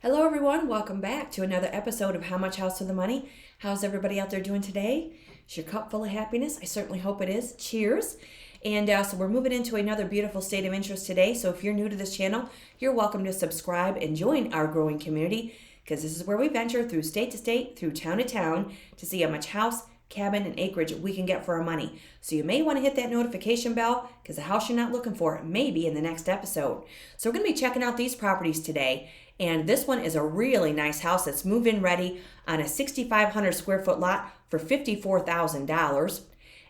Hello everyone, welcome back to another episode of How Much House for the Money. How's everybody out there doing today? Is your cup full of happiness? I certainly hope it is. Cheers. And so we're moving into another beautiful state of interest today. So if you're new to this channel, you're welcome to subscribe and join our growing community, because this is where we venture through state to state, through town to town, to see how much house, cabin, and acreage we can get for our money. So you may want to hit that notification bell, because the house you're not looking for may be in the next episode. So we're going to be checking out these properties today. And this one is a really nice house that's move-in ready on a 6,500 square foot lot for $54,000.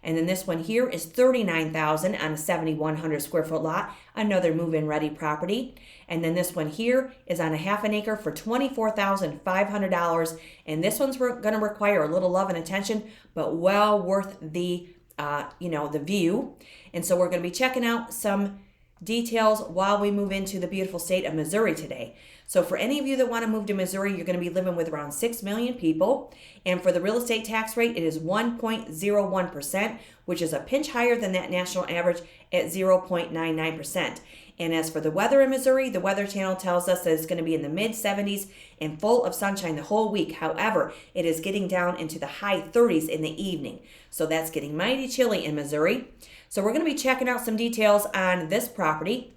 And then this one here is $39,000 on a 7,100 square foot lot, another move-in ready property. And then this one here is on a half an acre for $24,500. And this one's going to require a little love and attention, but well worth the the view. And so we're going to be checking out some details while we move into the beautiful state of Missouri today. So for any of you that want to move to Missouri, you're going to be living with around 6 million people. And for the real estate tax rate, it is 1.01%, which is a pinch higher than that national average at 0.99%. And as for the weather in Missouri, the Weather Channel tells us that it's going to be in the mid-70s and full of sunshine the whole week. However, it is getting down into the high 30s in the evening. So that's getting mighty chilly in Missouri. So we're going to be checking out some details on this property.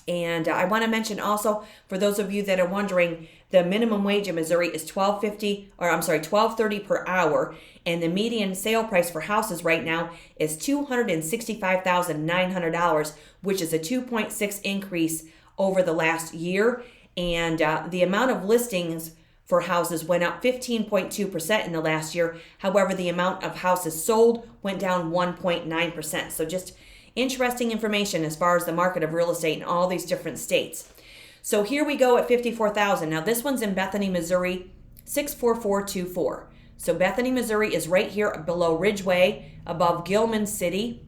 And I want to mention also, for those of you that are wondering, the minimum wage in Missouri is $12.30 per hour, and the median sale price for houses right now is $265,900, which is a 2.6 increase over the last year. And the amount of listings for houses went up 15.2% in the last year. However, the amount of houses sold went down 1.9%. So just interesting information as far as the market of real estate in all these different states. So here we go at $54,000. Now this one's in Bethany, Missouri, 64424. So Bethany, Missouri is right here below Ridgeway, above Gilman City.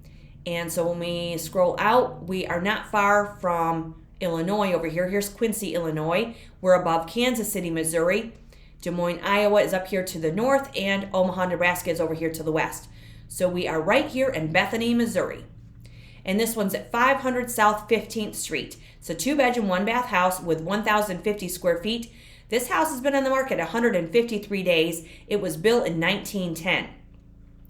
And so when we scroll out, we are not far from Illinois over here. Here's Quincy, Illinois. We're above Kansas City, Missouri. Des Moines, Iowa is up here to the north, and Omaha, Nebraska is over here to the west. So we are right here in Bethany, Missouri. And this one's at 500 South 15th Street. It's a 2-bedroom, 1-bath house with 1,050 square feet. This house has been on the market 153 days. It was built in 1910.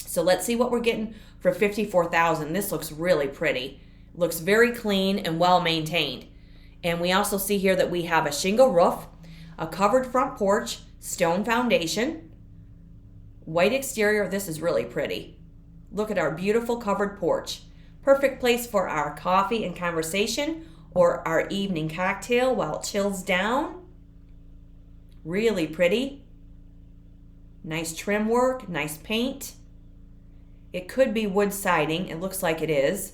So let's see what we're getting for $54,000. This looks really pretty. Looks very clean and well maintained. And we also see here that we have a shingle roof, a covered front porch, stone foundation, white exterior. This is really pretty. Look at our beautiful covered porch. Perfect place for our coffee and conversation or our evening cocktail while it chills down. Really pretty. Nice trim work, nice paint. It could be wood siding. It looks like it is.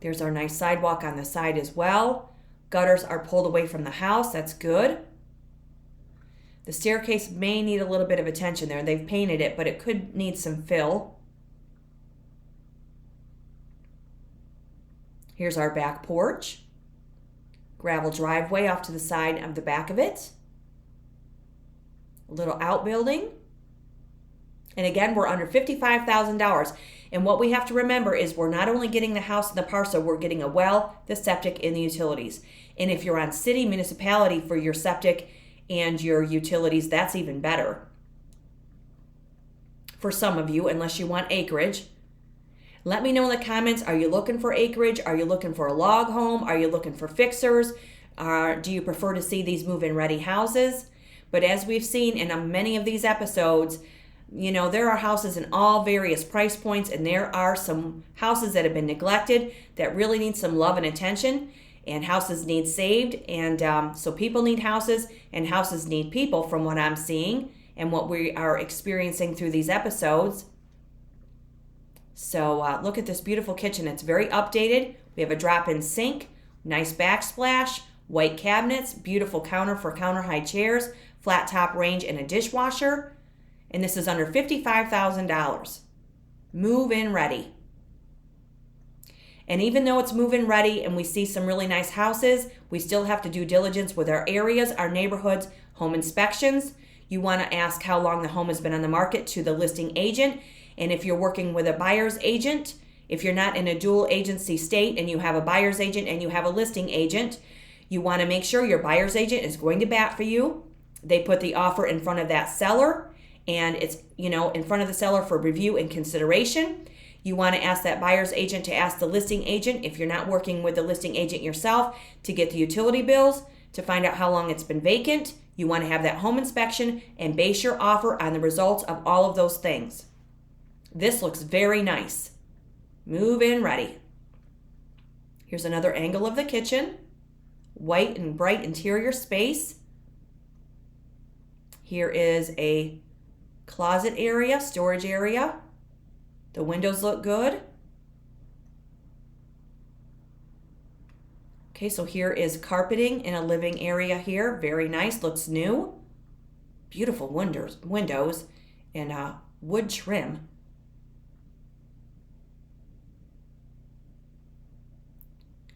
There's our nice sidewalk on the side as well. Gutters are pulled away from the house. That's good. The staircase may need a little bit of attention there. They've painted it, but it could need some fill. Here's our back porch. Gravel driveway off to the side of the back of it. A little outbuilding. And again, we're under $55,000. And what we have to remember is we're not only getting the house and the parcel, we're getting a well, the septic, and the utilities. And if you're on city municipality for your septic and your utilities, that's even better. For some of you, unless you want acreage. Let me know in the comments, are you looking for acreage? Are you looking for a log home? Are you looking for fixers? Do you prefer to see these move-in ready houses? But as we've seen in many of these episodes, there are houses in all various price points, and there are some houses that have been neglected that really need some love and attention, and houses need saved. And so people need houses, and houses need people, from what I'm seeing and what we are experiencing through these episodes. So look at this beautiful kitchen. It's very updated. We have a drop-in sink, nice backsplash, white cabinets, beautiful counter for counter high chairs, flat top range, and a dishwasher. And this is under $55,000. Move-in ready. And even though it's move-in ready and we see some really nice houses, we still have to do diligence with our areas, our neighborhoods, home inspections. You want to ask how long the home has been on the market to the listing agent. And if you're working with a buyer's agent, If you're not in a dual agency state and you have a buyer's agent and you have a listing agent, you want to make sure your buyer's agent is going to bat for you. They put the offer in front of that seller, and it's, in front of the seller for review and consideration. You want to ask that buyer's agent to ask the listing agent, if you're not working with the listing agent yourself, to get the utility bills, to find out how long it's been vacant. You want to have that home inspection and base your offer on the results of all of those things. This looks very nice. Move in ready. Here's another angle of the kitchen. White and bright interior space. Here is a closet area, storage area. The windows look good. Okay, so here is carpeting in a living area here. Very nice, looks new. Beautiful windows and wood trim.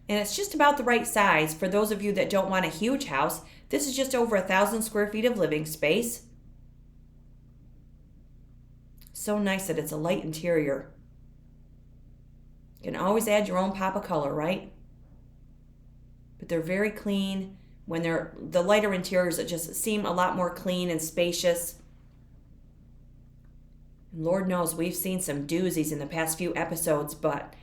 And it's just about the right size for those of you that don't want a huge house. This is just over 1,000 square feet of living space. So nice that it's a light interior. You can always add your own pop of color, right? But they're very clean. When they're the lighter interiors, that just seem a lot more clean and spacious. And Lord knows we've seen some doozies in the past few episodes, but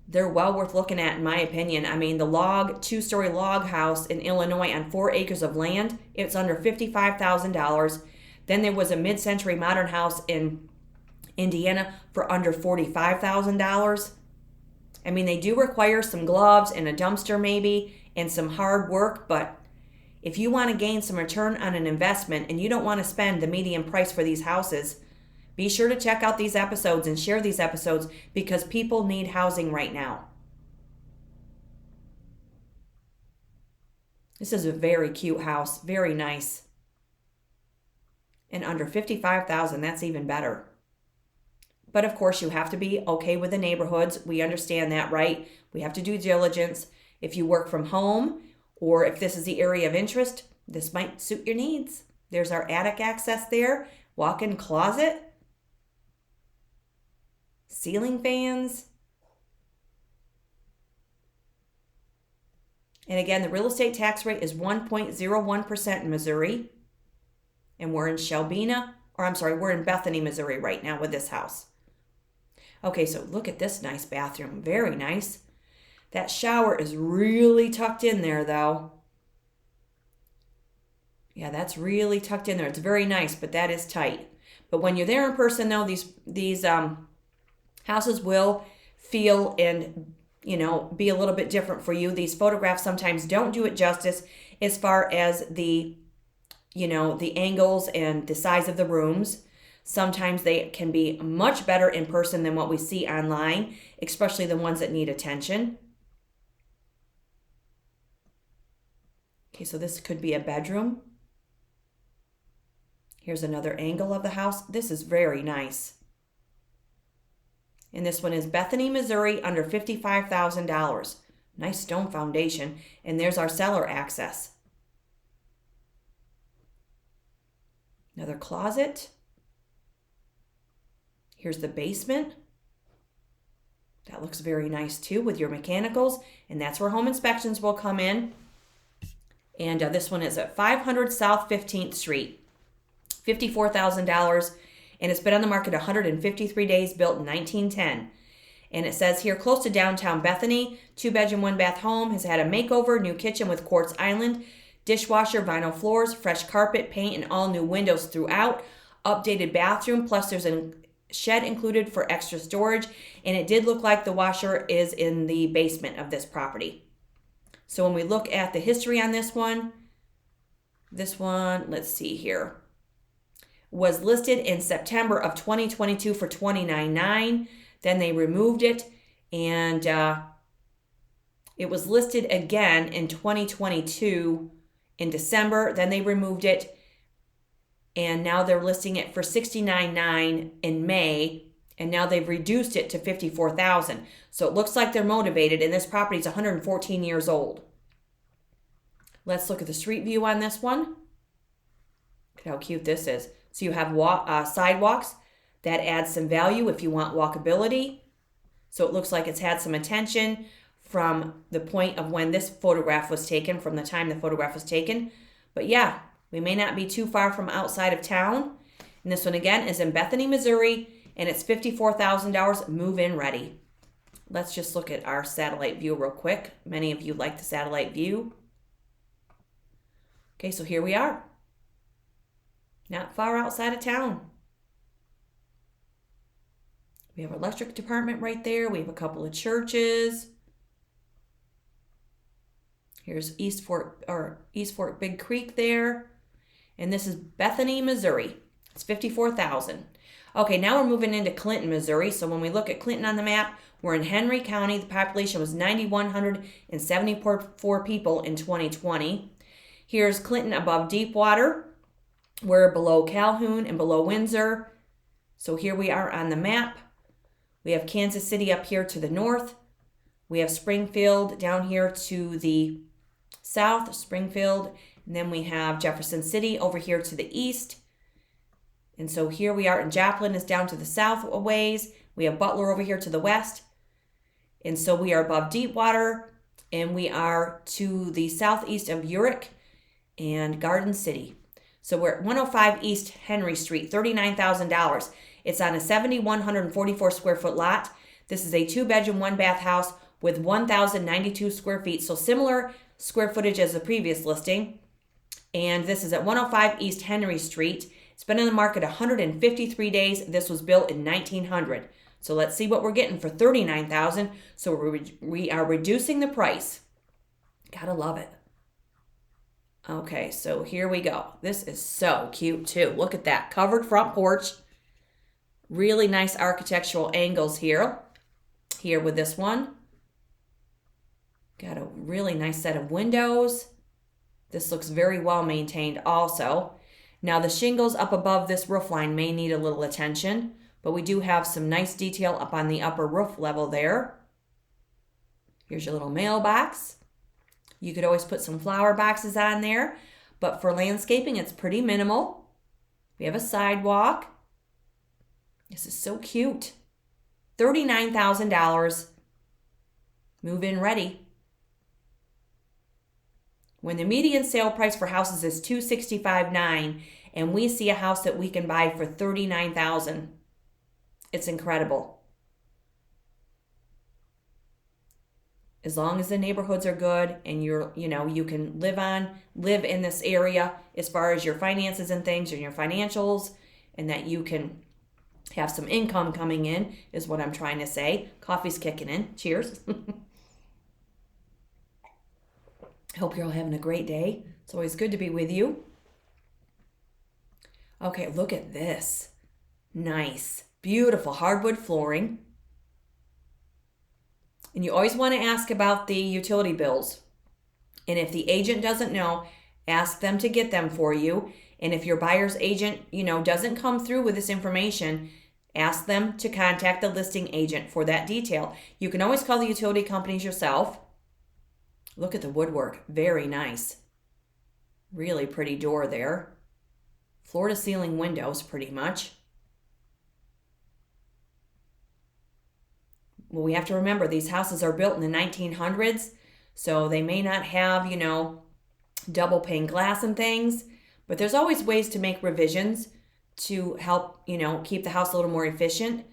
they're well worth looking at, in my opinion. I mean, the two-story log house in Illinois on 4 acres of land, it's under $55,000. Then there was a mid-century modern house in Indiana for under $45,000. I mean, they do require some gloves and a dumpster maybe and some hard work, but if you want to gain some return on an investment and you don't want to spend the median price for these houses, be sure to check out these episodes and share these episodes because people need housing right now. This is a very cute house, very nice. And under $55,000, that's even better. But of course, you have to be okay with the neighborhoods. We understand that, right? We have to do diligence. If you work from home or if this is the area of interest, this might suit your needs. There's our attic access there, walk-in closet, ceiling fans. And again, the real estate tax rate is 1.01% in Missouri. And we're in we're in Bethany, Missouri right now with this house. Okay, so look at this nice bathroom. Very nice. That shower is really tucked in there, though. Yeah, that's really tucked in there. It's very nice, but that is tight. But when you're there in person, though, these houses will feel and, be a little bit different for you. These photographs sometimes don't do it justice as far as the angles and the size of the rooms. Sometimes they can be much better in person than what we see online, especially the ones that need attention. Okay, so this could be a bedroom. Here's another angle of the house. This is very nice. And this one is Bethany, Missouri, under $55,000. Nice stone foundation. And there's our cellar access. Another closet. Here's the basement. That looks very nice too with your mechanicals. And that's where home inspections will come in. And this one is at 500 South 15th Street. $54,000. And it's been on the market 153 days, built in 1910. And it says here, close to downtown Bethany, 2-bedroom, 1-bath home, has had a makeover, new kitchen with quartz island, dishwasher, vinyl floors, fresh carpet, paint, and all new windows throughout, updated bathroom, plus there's a shed included for extra storage, and it did look like the washer is in the basement of this property. So when we look at the history on this one, let's see here, was listed in September of 2022 for $29,900. Then they removed it, and it was listed again in 2022 in December. Then they removed it, and now they're listing it for $69,900 in May, and now they've reduced it to $54,000. So it looks like they're motivated, and this property is 114 years old. Let's look at the street view on this one. Look at how cute this is. So you have sidewalks. That adds some value if you want walkability. So it looks like it's had some attention from the point of when this photograph was taken, from the time the photograph was taken. But yeah, we may not be too far from outside of town. And this one again is in Bethany, Missouri, and it's $54,000 move-in ready. Let's just look at our satellite view real quick. Many of you like the satellite view. Okay, so here we are. Not far outside of town. We have an electric department right there. We have a couple of churches. Here's East Fork Big Creek there. And this is Bethany, Missouri. It's $54,000. Okay, now we're moving into Clinton, Missouri. So when we look at Clinton on the map, we're in Henry County. The population was 9,174 people in 2020. Here's Clinton above Deepwater. We're below Calhoun and below Windsor. So here we are on the map. We have Kansas City up here to the north. We have Springfield down here to the south, Springfield. And then we have Jefferson City over here to the east. And so here we are, and Joplin is down to the south a ways. We have Butler over here to the west. And so we are above Deepwater, and we are to the southeast of Urick and Garden City. So we're at 105 East Henry Street, $39,000. It's on a 7,144 square foot lot. This is a 2-bedroom, 1-bath house with 1,092 square feet. So similar square footage as the previous listing. And this is at 105 East Henry Street. It's been on the market 153 days. This was built in 1900. So let's see what we're getting for $39,000. So we are reducing the price. Gotta love it. Okay, so here we go. This is so cute too. Look at that covered front porch. Really nice architectural angles here. Here with this one. Got a really nice set of windows. This looks very well maintained also. Now the shingles up above this roof line may need a little attention, but we do have some nice detail up on the upper roof level there. Here's your little mailbox. You could always put some flower boxes on there, but for landscaping, it's pretty minimal. We have a sidewalk. This is so cute. $39,000. Move-in ready. When the median sale price for houses is $265,900 and we see a house that we can buy for $39,000, it's incredible. As long as the neighborhoods are good and you can live in this area as far as your finances and things and your financials, and that you can have some income coming in is what I'm trying to say. Coffee's kicking in. Cheers. I hope you're all having a great day. It's always good to be with you. Okay, look at this. Nice, beautiful hardwood flooring. And you always want to ask about the utility bills. And if the agent doesn't know, ask them to get them for you. And if your buyer's agent, doesn't come through with this information, ask them to contact the listing agent for that detail. You can always call the utility companies yourself. Look at the woodwork. Very nice. Really pretty door there. Floor to ceiling windows pretty much. Well, we have to remember these houses are built in the 1900s, so they may not have, double pane glass and things, but there's always ways to make revisions to help, keep the house a little more efficient.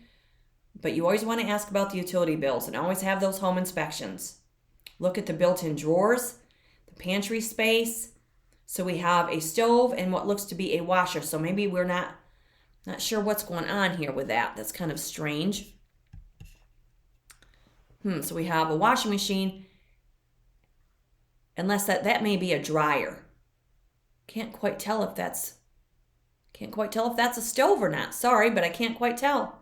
But you always want to ask about the utility bills and always have those home inspections. Look at the built-in drawers, the pantry space. So we have a stove and what looks to be a washer. So maybe we're not sure what's going on here with that. That's kind of strange. So we have a washing machine, unless that may be a dryer. Can't quite tell if that's a stove or not. Sorry, but I can't quite tell.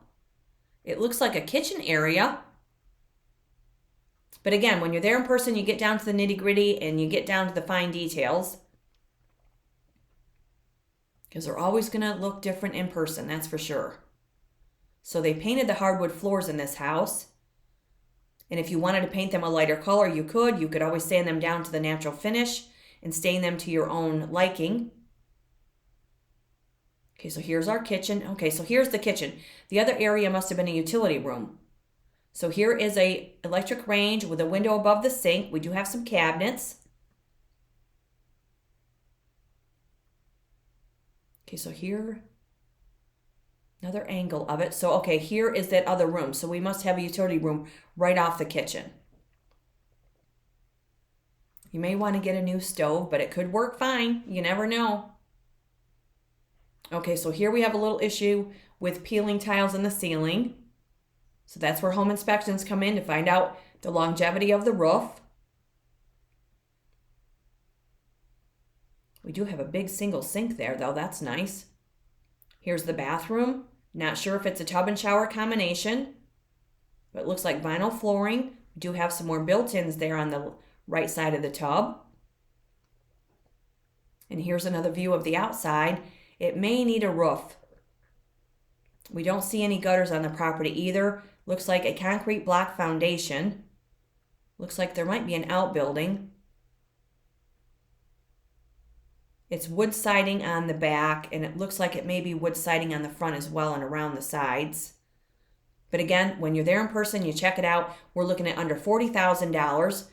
It looks like a kitchen area. But again, when you're there in person, you get down to the nitty-gritty and you get down to the fine details. Because they're always going to look different in person, that's for sure. So they painted the hardwood floors in this house. And if you wanted to paint them a lighter color, you could. You could always sand them down to the natural finish and stain them to your own liking. Okay, so here's our kitchen. Okay, so here's the kitchen. The other area must have been a utility room. So here is a electric range with a window above the sink. We do have some cabinets. Okay, so here, another angle of it. So, okay, here is that other room. So we must have a utility room right off the kitchen. You may want to get a new stove, but it could work fine. You never know. Okay, so here we have a little issue with peeling tiles in the ceiling. So that's where home inspections come in to find out the longevity of the roof. We do have a big single sink there, though. That's nice. Here's the bathroom. Not sure if it's a tub and shower combination, but it looks like vinyl flooring. We do have some more built-ins there on the right side of the tub. And here's another view of the outside. It may need a roof. We don't see any gutters on the property either. Looks like a concrete block foundation. Looks like there might be an outbuilding. It's wood siding on the back, and it looks like it may be wood siding on the front as well and around the sides. But again, when you're there in person, you check it out. We're looking at under $40,000,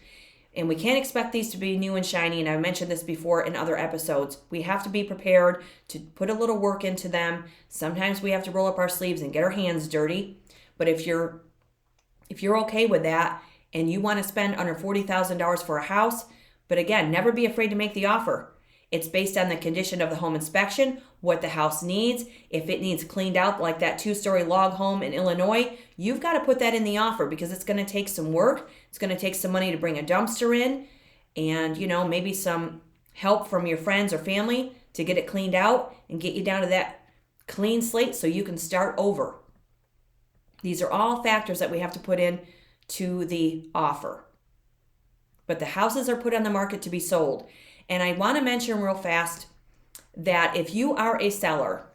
and we can't expect these to be new and shiny, and I've mentioned this before in other episodes. We have to be prepared to put a little work into them. Sometimes we have to roll up our sleeves and get our hands dirty, but if you're okay with that and you want to spend under $40,000 for a house, but again, never be afraid to make the offer. It's based on the condition of the home inspection, what the house needs. If it needs cleaned out like that 2-story log home in Illinois, you've got to put that in the offer because it's going to take some work. It's going to take some money to bring a dumpster in and, maybe some help from your friends or family to get it cleaned out and get you down to that clean slate so you can start over. These are all factors that we have to put in to the offer. But the houses are put on the market to be sold. And I want to mention real fast that if you are a seller,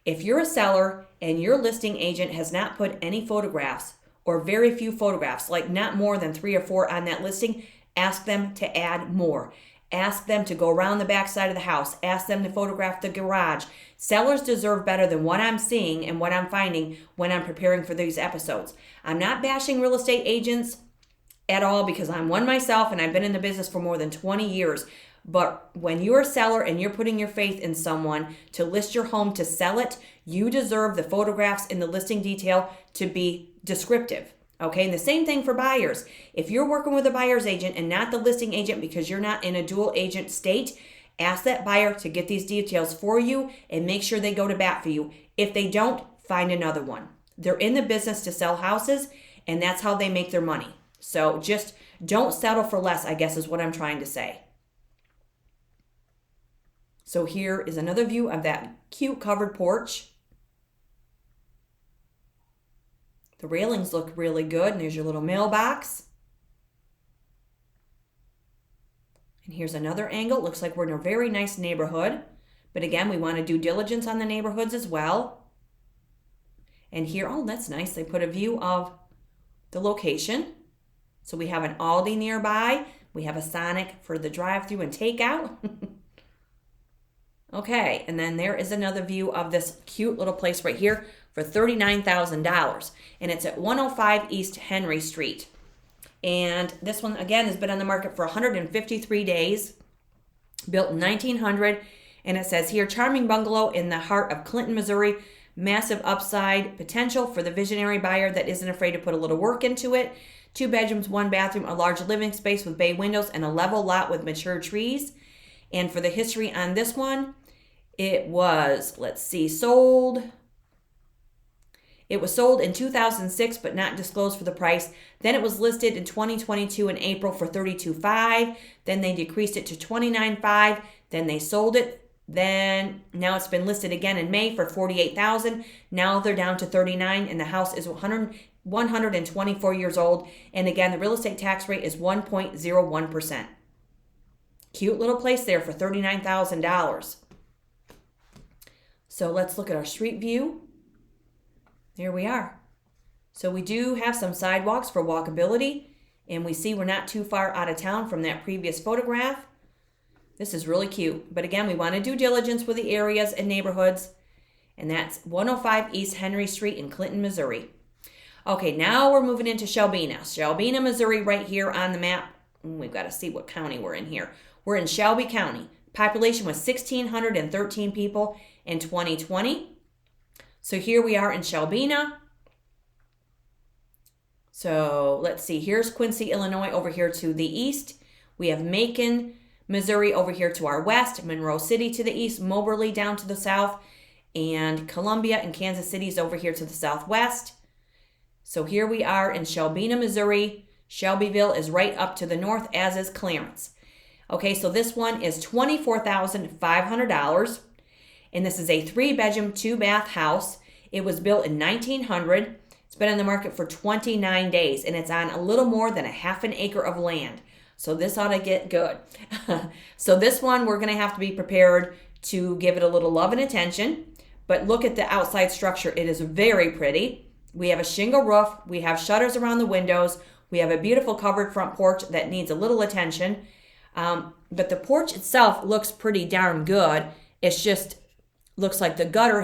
if you're a seller and your listing agent has not put any photographs or very few photographs, like not more than 3 or 4 on that listing, ask them to add more. Ask them to go around the back side of the house. Ask them to photograph the garage. Sellers deserve better than what I'm seeing and what I'm finding when I'm preparing for these episodes. I'm not bashing real estate agents at all because I'm one myself and I've been in the business for more than 20 years. But when you're a seller and you're putting your faith in someone to list your home to sell it, you deserve the photographs in the listing detail to be descriptive. Okay, and the same thing for buyers. If you're working with a buyer's agent and not the listing agent because you're not in a dual agent state, ask that buyer to get these details for you and make sure they go to bat for you. If they don't, find another one. They're in the business to sell houses, and that's how they make their money. So just don't settle for less, I guess is what I'm trying to say. So here is another view of that cute covered porch. The railings look really good, and there's your little mailbox. And here's another angle. Looks like we're in a very nice neighborhood. But again, we want to do diligence on the neighborhoods as well. And here, oh, that's nice. They put a view of the location. So we have an Aldi nearby. We have a Sonic for the drive-through and takeout. Okay, and then there is another view of this cute little place right here for $39,000. And it's at 105 East Henry Street. And this one, again, has been on the market for 153 days. Built in 1900. And it says here, charming bungalow in the heart of Clinton, Missouri. Massive upside potential for the visionary buyer that isn't afraid to put a little work into it. 2 bedrooms, 1 bathroom, a large living space with bay windows, and a level lot with mature trees. And for the history on this one, it was, sold. It was sold in 2006, but not disclosed for the price. Then it was listed in 2022 in April for $32,500. Then they decreased it to $29,500. Then they sold it. Then now it's been listed again in May for $48,000. Now they're down to $39,000, and the house is 124 years old. And again, the real estate tax rate is 1.01%. Cute little place there for $39,000. So let's look at our street view. There we are. So we do have some sidewalks for walkability, and we see we're not too far out of town from that previous photograph. This is really cute. But again, we want to do diligence with the areas and neighborhoods, and that's 105 East Henry Street in Clinton, Missouri. Okay, now we're moving into Shelbina. Shelbina, Missouri, right here on the map. We've got to see what county we're in here. We're in Shelby County. Population was 1,613 people in 2020. So here we are in Shelbina. So let's see. Here's Quincy, Illinois, over here to the east. We have Macon, Missouri, over here to our west. Monroe City to the east. Moberly down to the south. And Columbia and Kansas City is over here to the southwest. So here we are in Shelbina, Missouri. Shelbyville is right up to the north, as is Clarence. Okay, so this one is $24,500. And this is a 3-bedroom, 2-bath house. It was built in 1900. It's been on the market for 29 days. And it's on a little more than a half an acre of land. So this ought to get good. So this one, we're going to have to be prepared to give it a little love and attention. But look at the outside structure. It is very pretty. We have a shingle roof. We have shutters around the windows. We have a beautiful covered front porch that needs a little attention. But the porch itself looks pretty darn good. It's just looks like the gutter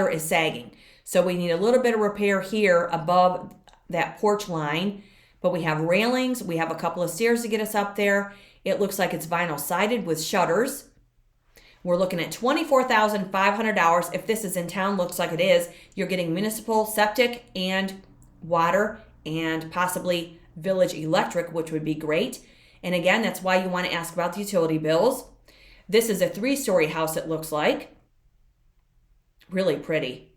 is sagging. So we need a little bit of repair here above that porch line. But we have railings. We have a couple of stairs to get us up there. It looks like it's vinyl sided with shutters. We're looking at $24,500. If this is in town, looks like it is, you're getting municipal septic and water and possibly village electric, which would be great. And again, that's why you want to ask about the utility bills. This is a 3-story house, it looks like. Really pretty.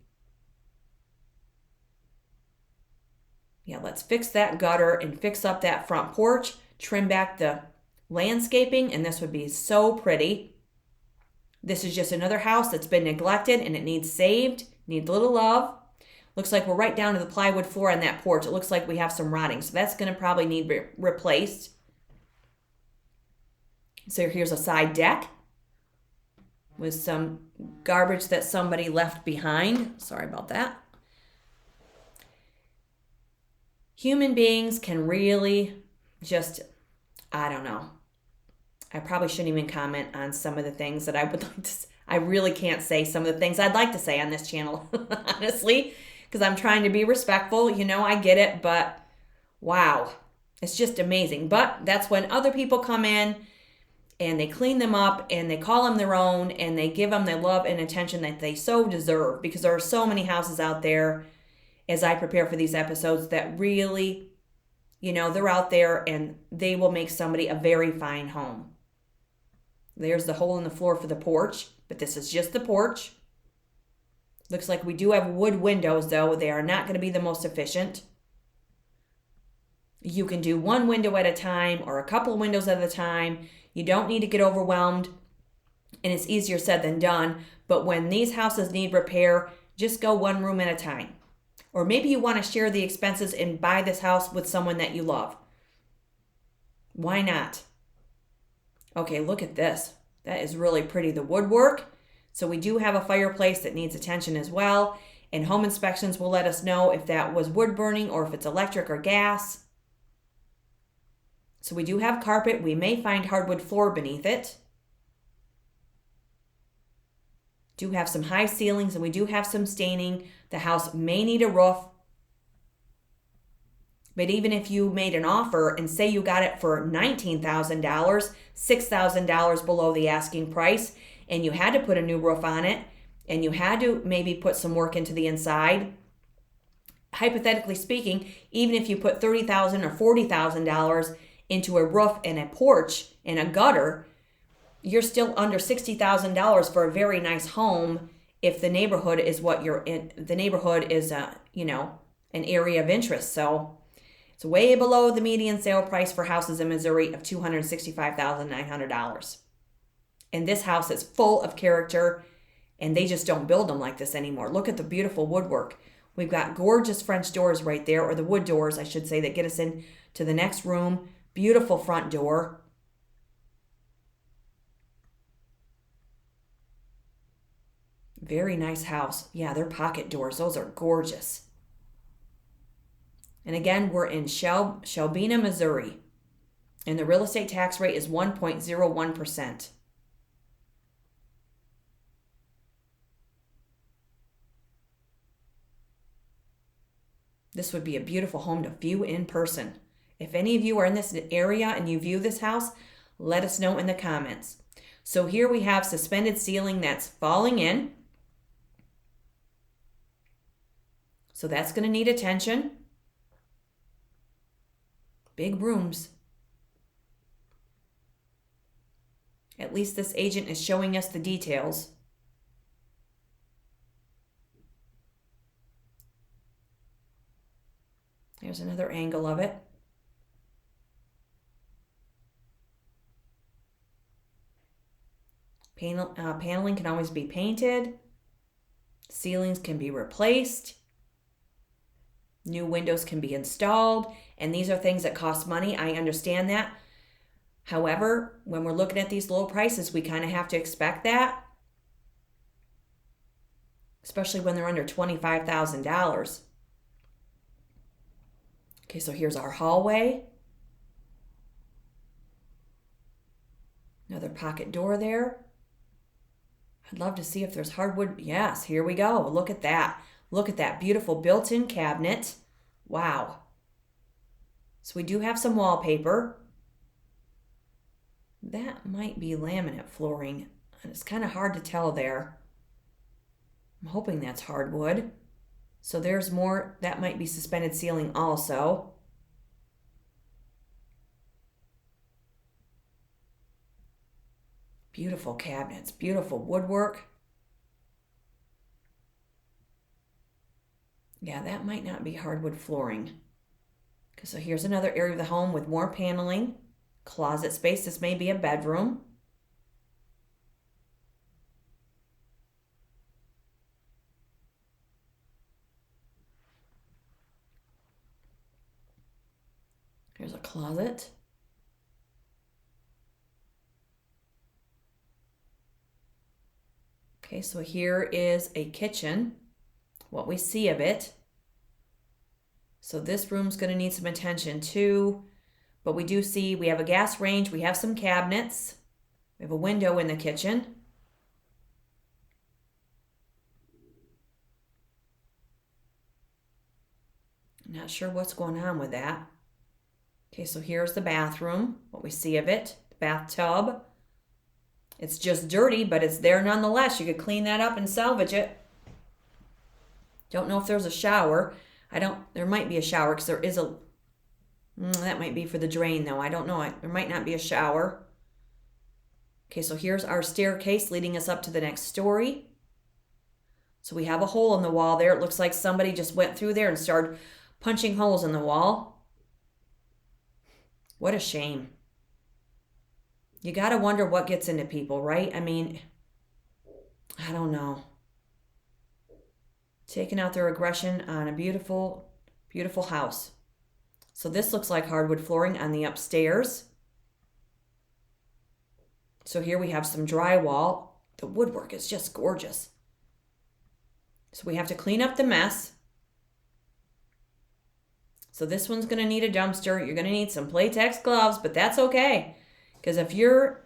Yeah, let's fix that gutter and fix up that front porch, trim back the landscaping, and this would be so pretty. This is just another house that's been neglected and it needs saved, needs a little love. Looks like we're right down to the plywood floor on that porch. It looks like we have some rotting, so that's going to probably need replaced. So here's a side deck with some garbage that somebody left behind. Sorry about that. Human beings can really just, I don't know. I probably shouldn't even comment on some of the things that I would like to say. I really can't say some of the things I'd like to say on this channel, honestly, because I'm trying to be respectful. You know, I get it, but wow, it's just amazing. But that's when other people come in and they clean them up and they call them their own and they give them the love and attention that they so deserve, because there are so many houses out there, as I prepare for these episodes, that really, you know, they're out there and they will make somebody a very fine home. There's the hole in the floor for the porch, but this is just the porch. Looks like we do have wood windows, though. They are not going to be the most efficient. You can do one window at a time or a couple of windows at a time. You don't need to get overwhelmed, and it's easier said than done. But when these houses need repair, just go one room at a time. Or maybe you want to share the expenses and buy this house with someone that you love. Why not? Okay, look at this. That is really pretty, the woodwork. So we do have a fireplace that needs attention as well. And home inspections will let us know if that was wood burning or if it's electric or gas. So we do have carpet. We may find hardwood floor beneath it. Do have some high ceilings and we do have some staining. The house may need a roof. But even if you made an offer and say you got it for $19,000, $6,000 below the asking price, and you had to put a new roof on it, and you had to maybe put some work into the inside, hypothetically speaking, even if you put $30,000 or $40,000 into a roof and a porch and a gutter, you're still under $60,000 for a very nice home if the neighborhood is what you're in. The neighborhood is, you know, an area of interest. So it's way below the median sale price for houses in Missouri of $265,900. And this house is full of character, and they just don't build them like this anymore. Look at the beautiful woodwork. We've got gorgeous French doors right there, or the wood doors, I should say, that get us in to the next room. Beautiful front door. Very nice house. Yeah, they're pocket doors. Those are gorgeous. And again, we're in Shelbina, Missouri. And the real estate tax rate is 1.01%. This would be a beautiful home to view in person. If any of you are in this area and you view this house, let us know in the comments. So here we have suspended ceiling that's falling in. So that's going to need attention. Big rooms. At least this agent is showing us the details. There's another angle of it. Paneling can always be painted. Ceilings can be replaced. New windows can be installed. And these are things that cost money. I understand that. However, when we're looking at these low prices, we kind of have to expect that. Especially when they're under $25,000. Okay, so here's our hallway. Another pocket door there. I'd love to see if there's hardwood. Yes, here we go. Look at that. Look at that beautiful built-in cabinet. Wow. So we do have some wallpaper. That might be laminate flooring. And it's kind of hard to tell there. I'm hoping that's hardwood. So there's more. That might be suspended ceiling also. Beautiful cabinets, beautiful woodwork. Yeah, that might not be hardwood flooring. Okay, so here's another area of the home with more paneling. Closet space. This may be a bedroom. Here's a closet. Okay, so here is a kitchen, what we see of it. So this room's going to need some attention too, but we do see we have a gas range, we have some cabinets, we have a window in the kitchen. Not sure what's going on with that. Okay, so here's the bathroom, what we see of it, the bathtub. It's just dirty, but it's there nonetheless. You could clean that up and salvage it. Don't know if there's a shower. There might be a shower because there is a, that might be for the drain though. I don't know. There might not be a shower. Okay, so here's our staircase leading us up to the next story. So we have a hole in the wall there. It looks like somebody just went through there and started punching holes in the wall. What a shame. You got to wonder what gets into people, right? I mean, I don't know. Taking out their aggression on a beautiful, beautiful house. So this looks like hardwood flooring on the upstairs. So here we have some drywall. The woodwork is just gorgeous. So we have to clean up the mess. So this one's going to need a dumpster. You're going to need some Playtex gloves, but that's okay. Because if you're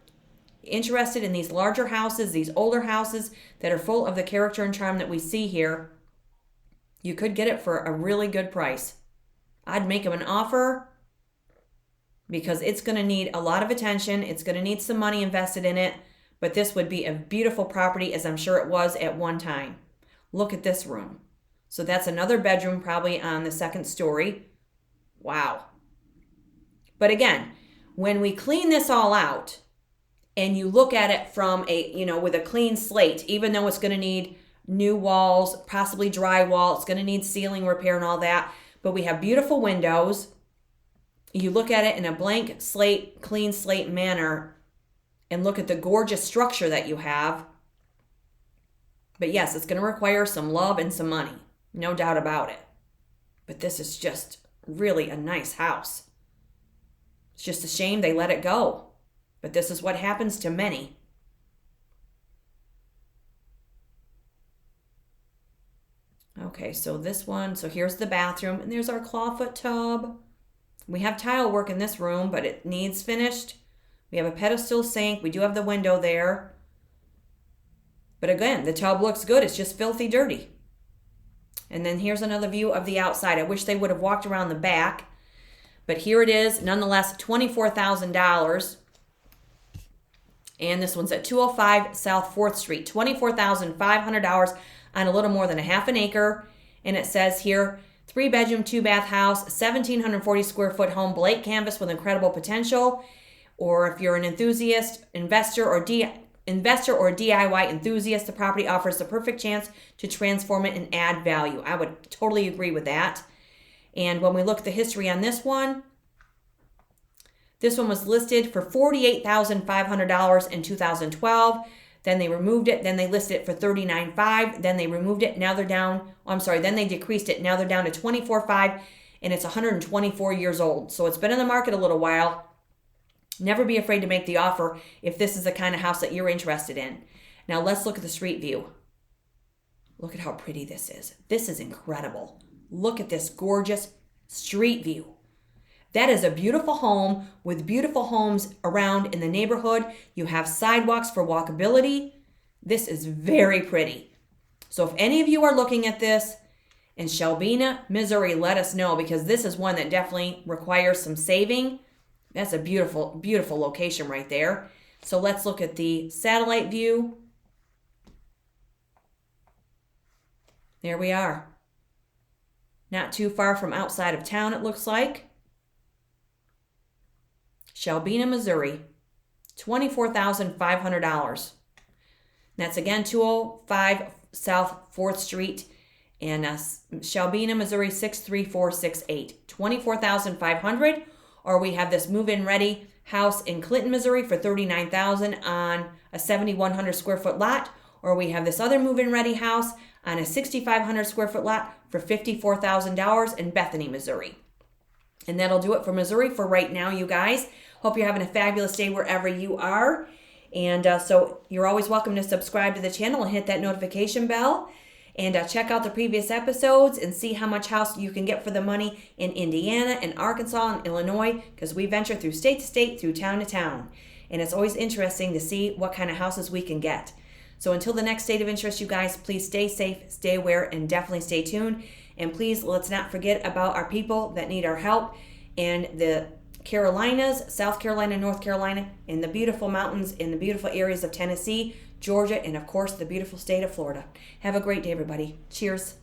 interested in these larger houses, these older houses that are full of the character and charm that we see here, you could get it for a really good price. I'd make them an offer because it's going to need a lot of attention. It's going to need some money invested in it, but this would be a beautiful property, as I'm sure it was at one time. Look at this room. So that's another bedroom probably on the second story. Wow. But again, when we clean this all out and you look at it from with a clean slate, even though it's going to need new walls, possibly drywall, it's going to need ceiling repair and all that, but we have beautiful windows. You look at it in a blank slate, clean slate manner and look at the gorgeous structure that you have. But yes, it's going to require some love and some money, no doubt about it. But this is just really a nice house. It's just a shame they let it go. But this is what happens to many. Okay, so this one, so here's the bathroom, and there's our clawfoot tub. We have tile work in this room, but it needs finished. We have a pedestal sink. We do have the window there. But again, the tub looks good. It's just filthy dirty. And then here's another view of the outside. I wish they would have walked around the back, but here it is, nonetheless, $24,000. And this one's at 205 South 4th Street, $24,500 on a little more than a half an acre. And it says here, 3-bedroom, 2-bath house, 1,740 square foot home, blank canvas with incredible potential. Or if you're an enthusiast, investor or DIY enthusiast, the property offers the perfect chance to transform it and add value. I would totally agree with that. And when we look at the history on this one was listed for $48,500 in 2012. Then they removed it. Then they listed it for $39,500. Then they removed it. Now they're down. Then they decreased it. Now they're down to $24,500, and it's 124 years old. So it's been in the market a little while. Never be afraid to make the offer if this is the kind of house that you're interested in. Now let's look at the street view. Look at how pretty this is. This is incredible. Look at this gorgeous street view. That is a beautiful home with beautiful homes around in the neighborhood. You have sidewalks for walkability. This is very pretty. So if any of you are looking at this in Shelbina, Missouri, let us know, because this is one that definitely requires some saving. That's a beautiful, beautiful location right there. So let's look at the satellite view. There we are. Not too far from outside of town, it looks like. Shelbina, Missouri, $24,500. That's again 205 South 4th Street in Shelbina, Missouri, 63468. $24,500. Or we have this move-in ready house in Clinton, Missouri for $39,000 on a 7,100 square foot lot. Or we have this other move-in ready house on a 6,500 square foot lot for $54,000 in Bethany, Missouri. And that'll do it for Missouri for right now, you guys. Hope you're having a fabulous day wherever you are. And so you're always welcome to subscribe to the channel and hit that notification bell. And check out the previous episodes and see how much house you can get for the money in Indiana and Arkansas and Illinois, because we venture through state to state, through town to town. And it's always interesting to see what kind of houses we can get. So until the next state of interest, you guys, please stay safe, stay aware, and definitely stay tuned. And please, let's not forget about our people that need our help in the Carolinas, South Carolina, North Carolina, in the beautiful mountains, in the beautiful areas of Tennessee, Georgia, and of course, the beautiful state of Florida. Have a great day, everybody. Cheers.